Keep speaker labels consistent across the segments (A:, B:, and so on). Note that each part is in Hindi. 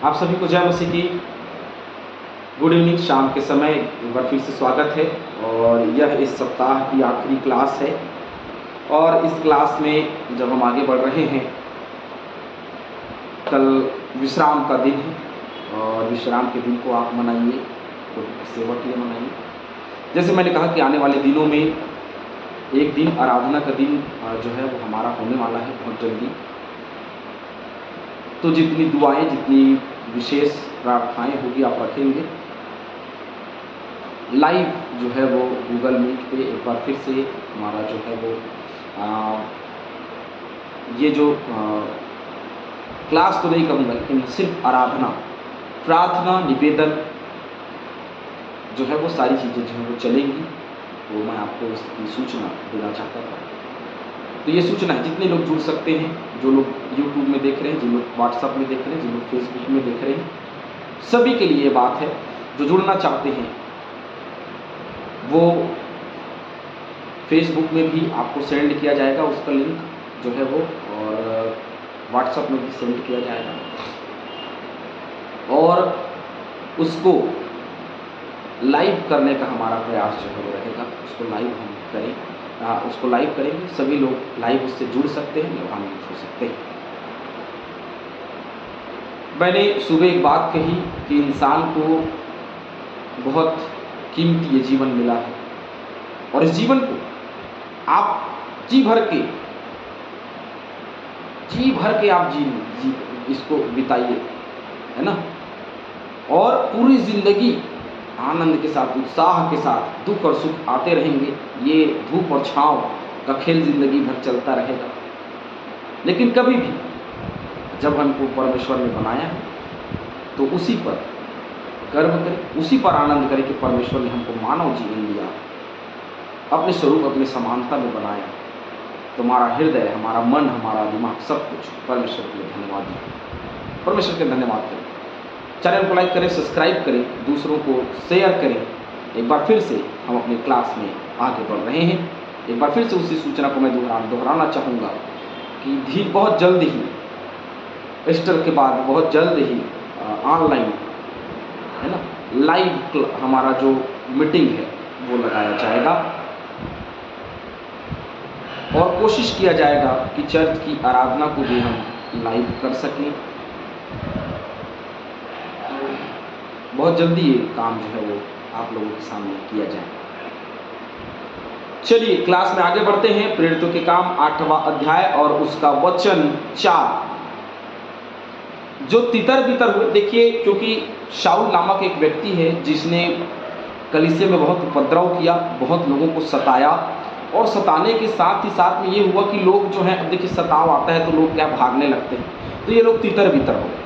A: आप सभी को जय मसीह की गुड इवनिंग। शाम के समय एक बार फिर से स्वागत है और यह इस सप्ताह की आखिरी क्लास है। और इस क्लास में जब हम आगे बढ़ रहे हैं, कल विश्राम का दिन है और विश्राम के दिन को आप मनाइए, तो सेवा के लिए मनाइए। जैसे मैंने कहा कि आने वाले दिनों में एक दिन आराधना का दिन जो है वो हमारा होने वाला है बहुत जल्दी। तो जितनी दुआएं, जितनी विशेष प्रार्थनाएं होगी आप रखेंगे। लाइव जो है वो गूगल मीट पे एक बार फिर से हमारा जो है वो ये जो क्लास तो नहीं कहूँगा, लेकिन सिर्फ आराधना, प्रार्थना, निवेदन जो है वो सारी चीज़ें जो है वो चलेंगी। तो मैं आपको इसकी सूचना देना चाहता था। तो ये सूचना है, जितने लोग जुड़ सकते हैं, जो लोग यूट्यूब में देख रहे हैं, जिन लोग व्हाट्सएप में देख रहे हैं, जिन लोग फेसबुक में देख रहे हैं, सभी के लिए ये बात है। जो जुड़ना चाहते हैं वो फेसबुक में भी आपको सेंड किया जाएगा उसका लिंक जो है वो, और व्हाट्सएप में भी सेंड किया जाएगा। और उसको लाइव करने का हमारा प्रयास जो है वो रहेगा। उसको लाइव हम करें, उसको लाइव करेंगे। सभी लोग लाइव उससे जुड़ सकते हैं, लाभान्वित हो सकते हैं। मैंने सुबह एक बात कही कि इंसान को बहुत कीमती ये जीवन मिला है और इस जीवन को आप जी भर के आप जी इसको बिताइए, है ना। और पूरी जिंदगी आनंद के साथ, उत्साह के साथ, दुख और सुख आते रहेंगे। ये धूप और छांव का खेल जिंदगी भर चलता रहेगा। लेकिन कभी भी जब हमको परमेश्वर ने बनाया है तो उसी पर गर्व करें, उसी पर आनंद करें कि परमेश्वर ने हमको मानव जीवन दिया, अपने स्वरूप, अपने समानता में बनाया। तुम्हारा हृदय, हमारा मन, हमारा दिमाग, सब कुछ परमेश्वर के लिए धन्यवाद दें, परमेश्वर के धन्यवाद करें। चैनल को लाइक करें, सब्सक्राइब करें, दूसरों को शेयर करें। एक बार फिर से हम अपनी क्लास में आगे बढ़ रहे हैं। एक बार फिर से उसी सूचना को मैं दोहराना चाहूँगा कि बहुत जल्द ही, ईस्टर के बाद बहुत जल्द ही ऑनलाइन, है ना, लाइव हमारा जो मीटिंग है वो लगाया जाएगा और कोशिश किया जाएगा कि चर्च की आराधना को भी हम लाइव कर सकें। बहुत जल्दी ये काम जो है वो आप लोगों के सामने किया जाए। चलिए क्लास में आगे बढ़ते हैं। प्रेरितों के काम 8वां अध्याय और उसका वचन 4। जो तितर बितर हुए, देखिए, क्योंकि शाऊल नामक एक व्यक्ति है जिसने कलीसिया में बहुत उपद्रव किया, बहुत लोगों को सताया, और सताने के साथ ही साथ में ये हुआ कि लोग जो हैं, अब देखिए सताव आता है तो लोग क्या भागने लगते हैं, तो ये लोग तितर बितर हो गए।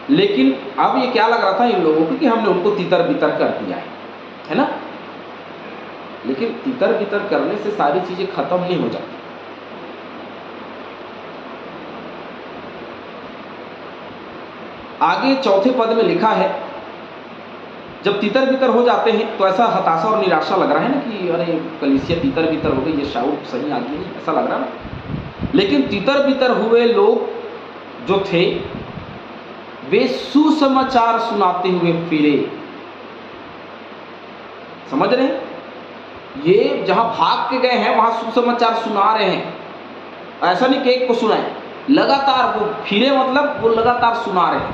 A: लेकिन अब ये क्या लग रहा था इन लोगों को कि हमने उनको तितर बितर कर दिया है ना। लेकिन तितर बितर करने से सारी चीजें खत्म नहीं हो जाती। आगे चौथे पद में लिखा है, जब तितर बितर हो जाते हैं तो ऐसा हताशा और निराशा लग रहा है ना कि अरे कलीसिया तितर बितर हो गई, ये शाऊल सही आदमी नहीं, ऐसा लग रहा ना। लेकिन तितर बितर हुए लोग जो थे वे सुसमाचार सुनाते हुए फिरे। समझ रहे हैं? ये जहां भाग के गए हैं वहां सुसमाचार सुना रहे हैं। ऐसा नहीं कि एक को सुनाए, लगातार वो फिरे, मतलब वो लगातार सुना रहे हैं।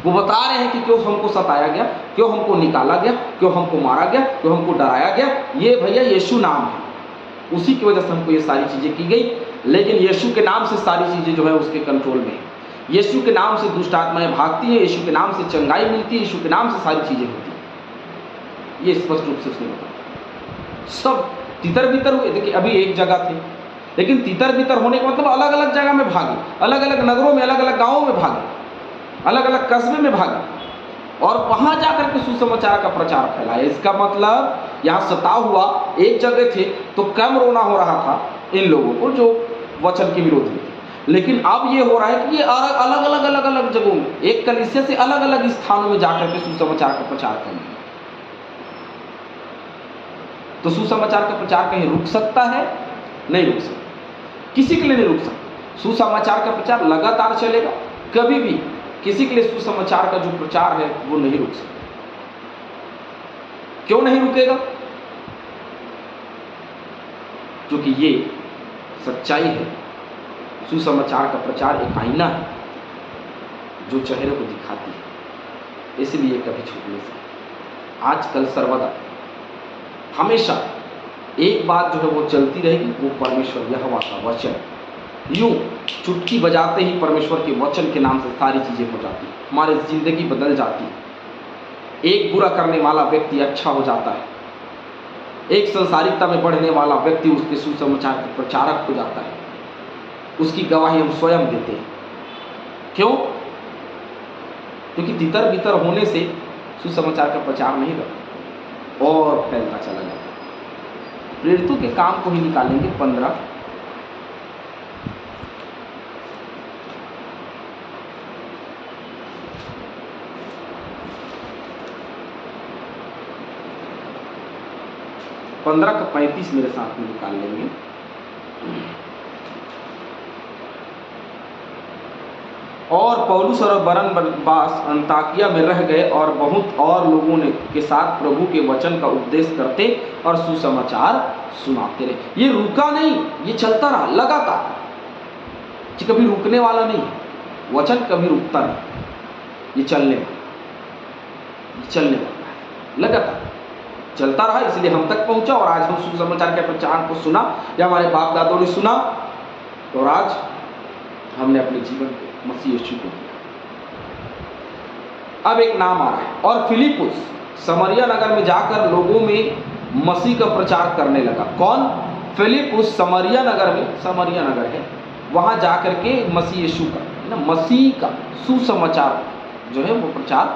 A: वो बता रहे हैं कि क्यों हमको सताया गया, क्यों हमको निकाला गया, क्यों हमको मारा गया, क्यों हमको डराया गया। ये भैया यीशु नाम है, उसी की वजह से हमको ये सारी चीजें की गई। लेकिन यीशु के नाम से सारी चीजें जो है उसके कंट्रोल में है। यीशु के नाम से दुष्ट आत्माएं भागती है, यीशु के नाम से चंगाई मिलती है, यीशु के नाम से सारी चीजें होती है। ये स्पष्ट रूप से उसने बताया। सब तितर बितर हुए। देखिए अभी एक जगह थे, लेकिन तितर बितर होने का मतलब अलग अलग जगह में भागे, अलग अलग नगरों में, अलग अलग गांवों में भागे, अलग अलग कस्बे में भागे और वहां जाकर के सुसमाचार का प्रचार फैलाया। इसका मतलब यहाँ सताव हुआ, एक जगह थे तो कम रोना हो रहा था इन लोगों को जो वचन के विरोध में थे। लेकिन अब ये हो रहा है कि ये अलग अलग जगहों में, एक कलीसिया से अलग अलग स्थानों में जाकर के सुसमाचार का प्रचार करना। तो सुसमाचार का प्रचार कहीं रुक सकता है? नहीं रुक सकता, किसी के लिए नहीं रुक सकता। सुसमाचार का प्रचार लगातार चलेगा, कभी भी किसी के लिए सुसमाचार का जो प्रचार है वो नहीं रुक सकता। क्यों नहीं रुकेगा? क्योंकि ये सच्चाई है। सुसमाचार का प्रचार एक आईना है जो चेहरे को दिखाती है, इसलिए कभी छूट नहीं सकती। आजकल सर्वदा हमेशा एक बात जो है वो चलती रहेगी, वो परमेश्वर यहोवा का वचन। यूं चुटकी बजाते ही परमेश्वर के वचन के नाम से सारी चीजें हो जाती हैं, हमारी जिंदगी बदल जाती है। एक बुरा करने वाला व्यक्ति अच्छा हो जाता है, एक संसारिकता में बढ़ने वाला व्यक्ति उसके सुसमाचार का प्रचारक हो जाता है। उसकी गवाही हम स्वयं देते हैं। क्यों? क्योंकि तितर बितर होने से सुसमाचार का प्रचार नहीं करता और फैलता चला जाता है। प्रेरितों के काम को ही निकालेंगे 15। का 35 मेरे साथ में निकाल लेंगे। और पौलुस और बरनबास अंताकिया में रह गए और बहुत और लोगों ने के साथ प्रभु के वचन का उपदेश करते और सुसमाचार सुनाते रहे। ये रुका नहीं, ये चलता रहा लगातार। ये कभी रुकने वाला नहीं है, वचन कभी रुकता नहीं, ये चलने वाला है, लगातार चलता रहा, इसलिए हम तक पहुंचा और आज हम सुसमाचार के प्रचार को सुना या हमारे बाप दादों ने सुना और आज हमने अपने जीवन को मसीह यीशु को दिया। अब एक नाम आ रहा है, और फिलिपुस समरिया नगर में जाकर लोगों में मसीह का प्रचार करने लगा। कौन? फिलिपुस समरिया नगर में, समरिया नगर है, वहां जाकर के मसीह यीशु का ना, मसीह का सुसमाचार जो है वो प्रचार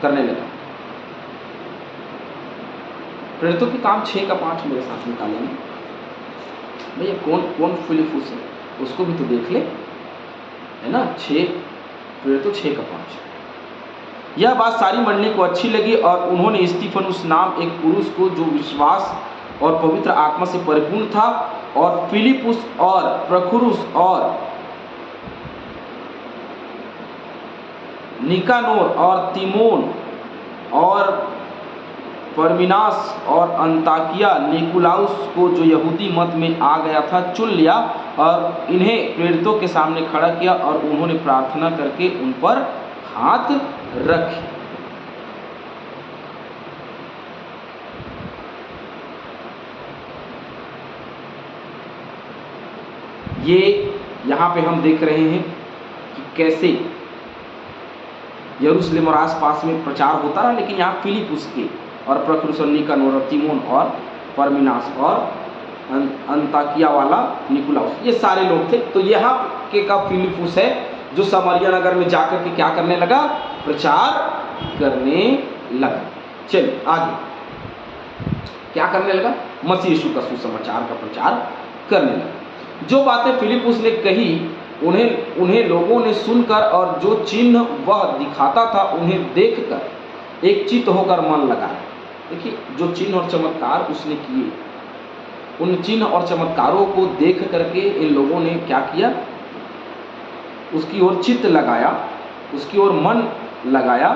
A: करने लगा। प्रेरितों के काम 6 का 5 मेरे साथ निकालेंगे। भैया कौन फिलिपुस है उसको भी तो देख ले, है ना। 6 प्रेरितों 6 का 5। यह बात सारी मंडली को अच्छी लगी और उन्होंने स्तिफनुस नाम एक पुरुष को जो विश्वास और पवित्र आत्मा से परिपूर्ण था, और फिलिपुस और प्रखुरुस और निकानोर और तिमोन और परमिनास और अंताकिया निकुलाउस को जो यहूदी मत में आ गया था चुन लिया और इन्हें प्रेरितों के सामने खड़ा किया और उन्होंने प्रार्थना करके उन पर हाथ रखे। ये यहाँ पे हम देख रहे हैं कि कैसे यरूशलेम और आसपास में प्रचार होता रहा, लेकिन यहाँ फिलिपुस के और प्रखुरुस और निकानोर और तिमोन और परमिनास और अंताकिया वाला निकुलाउस, ये सारे लोग थे। तो यहाँ के का फिलिपुस है जो समरिया नगर में जाकर के क्या करने लगा? प्रचार करने लगा। चलिए आगे क्या करने लगा? मसीह यीशु का सुसमाचार का प्रचार करने लगा। जो बातें फिलिपुस ने कही उन्हें लोगों ने सुनकर और जो चिन्ह वह दिखाता था उन्हें देखकर एक चित्त होकर मन लगाया। देखिए जो चिन्ह और चमत्कार उसने किए, उन चिन्ह और चमत्कारों को देख करके इन लोगों ने क्या किया? उसकी ओर चित्त लगाया, उसकी ओर मन लगाया।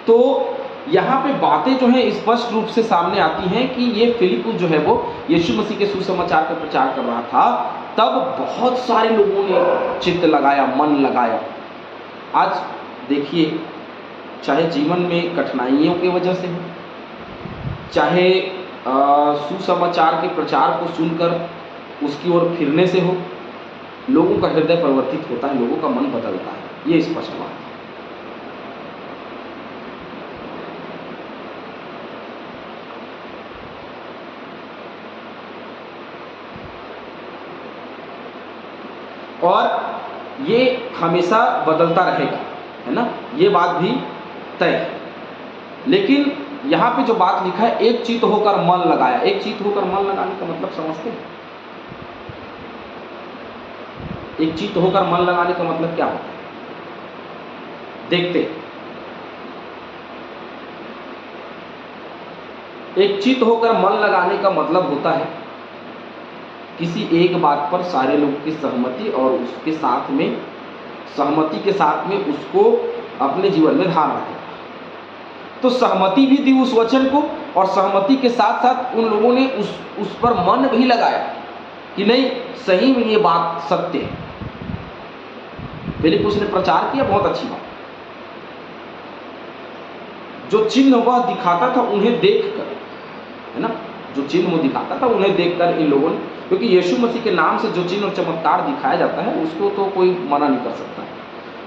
A: तो यहाँ पे बातें जो है स्पष्ट रूप से सामने आती हैं कि ये फिलिपुस जो है वो यीशु मसीह के सुसमाचार का प्रचार कर रहा था, तब बहुत सारे लोगों ने चित्त लगाया, मन लगाया। आज देखिए, चाहे जीवन में कठिनाइयों की वजह से हो, चाहे सुसमाचार के प्रचार को सुनकर उसकी ओर फिरने से हो, लोगों का हृदय परिवर्तित होता है, लोगों का मन बदलता है। ये स्पष्ट बात है। और ये हमेशा बदलता रहेगा, है ना, ये बात भी तय है। लेकिन यहाँ पे जो बात लिखा है, एक चित्त होकर मन लगाया। एक चित्त होकर मन लगाने का मतलब समझते हैं? एक चित्त होकर मन लगाने का मतलब क्या होता है? देखते हैं। एक चित होकर मन लगाने का मतलब होता है किसी एक बात पर सारे लोग की सहमति और उसके साथ में सहमति के साथ में उसको अपने जीवन में धारण रखें। तो सहमति भी दी उस वचन को, और सहमति के साथ साथ उन लोगों ने उस पर मन भी लगाया कि नहीं, सही में ये बात सत्य है। फिलिप्पुस ने प्रचार किया, बहुत अच्छी बात। जो चिन्ह वह दिखाता था उन्हें देखकर, है ना, जो चिन्ह वो दिखाता था उन्हें देखकर इन लोगों ने, क्योंकि यीशु मसीह के नाम से जो चिन्ह और चमत्कार दिखाया जाता है उसको तो कोई मना नहीं कर सकता।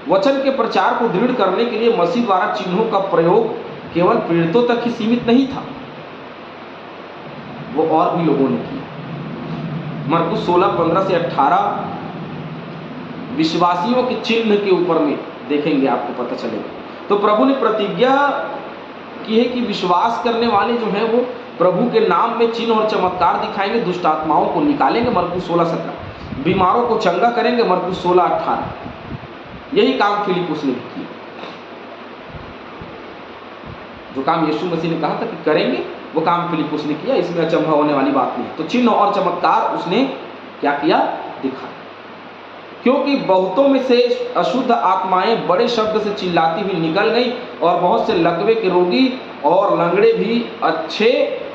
A: वचन के प्रचार को दृढ़ करने के लिए मसीह द्वारा चिन्हों का प्रयोग केवल पीड़ितों तक ही सीमित नहीं था, वो और भी लोगों ने किया। मरकुस 16:15 से 18 विश्वासियों के चिन्ह के ऊपर में देखेंगे, आपको पता चलेगा। तो प्रभु ने प्रतिज्ञा की है कि विश्वास करने वाले जो हैं वो प्रभु के नाम में चिन्ह और चमत्कार दिखाएंगे, दुष्ट आत्माओं को निकालेंगे, मरकुस 16:17, बीमारों को चंगा करेंगे, मरकुस 16:18। यही काम फिलिप्पुस ने भी किया, जो काम यीशु मसीह ने कहा था कि करेंगे वो काम फिलिप्पुस ने किया। इसमें अचंभा होने वाली बात नहीं। तो चिन्ह और चमत्कार उसने क्या किया, दिखाया। क्योंकि बहुतों में से अशुद्ध आत्माएं बड़े शब्द से चिल्लाती हुई निकल गई, और बहुत से लकवे के रोगी और लंगड़े भी अच्छे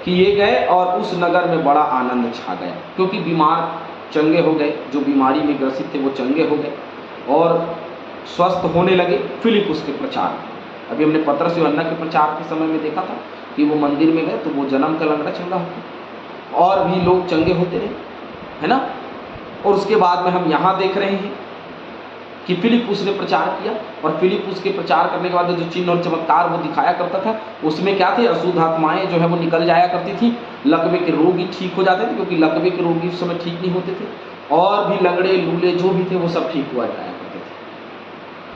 A: किए गए, और उस नगर में बड़ा आनंद छा गया। क्योंकि बीमार चंगे हो गए, जो बीमारी में ग्रसित थे वो चंगे हो गए और स्वस्थ होने लगे फिलिप्पुस के प्रचार। अभी हमने पतरस यूहन्ना के प्रचार के समय में देखा था कि वो मंदिर में गए तो वो जन्म का लंगड़ा चंगा हो गया, और भी लोग चंगे होते रहे, है ना। और उसके बाद में हम यहाँ देख रहे हैं कि फिलिप्पुस ने प्रचार किया, और फिलिप्पुस के प्रचार करने के बाद जो चिन्ह और चमत्कार वो दिखाया करता था उसमें क्या थे, अशुद्ध आत्माएं जो है वो निकल जाया करती थी, लकवे के रोगी ठीक हो जाते थे, क्योंकि लकवे के रोगी उस समय ठीक नहीं होते थे, और भी लंगड़े लूले जो भी थे वो सब ठीक हुआ जाया करते थे।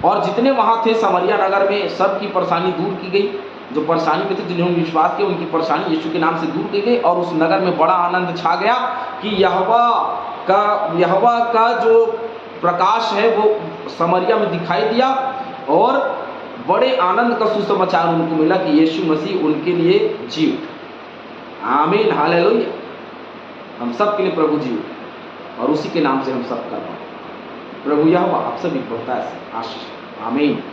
A: और जितने वहाँ थे समरिया नगर में, सबकी परेशानी दूर की गई। जो परेशानी में थे, जिन्होंने विश्वास किया, उनकी परेशानी यीशु के नाम से दूर की गई, और उस नगर में बड़ा आनंद छा गया कि यहोवा का जो प्रकाश है वो समरिया में दिखाई दिया, और बड़े आनंद का सुसमाचार उनको मिला कि यीशु मसीह उनके लिए जी उठा। आमीन, हालेलुया। हम सब के लिए प्रभु जी उठे, और उसी के नाम से हम सब कर रहे हैं। प्रभु यहोवा आप सभी को आशीष। आमीन।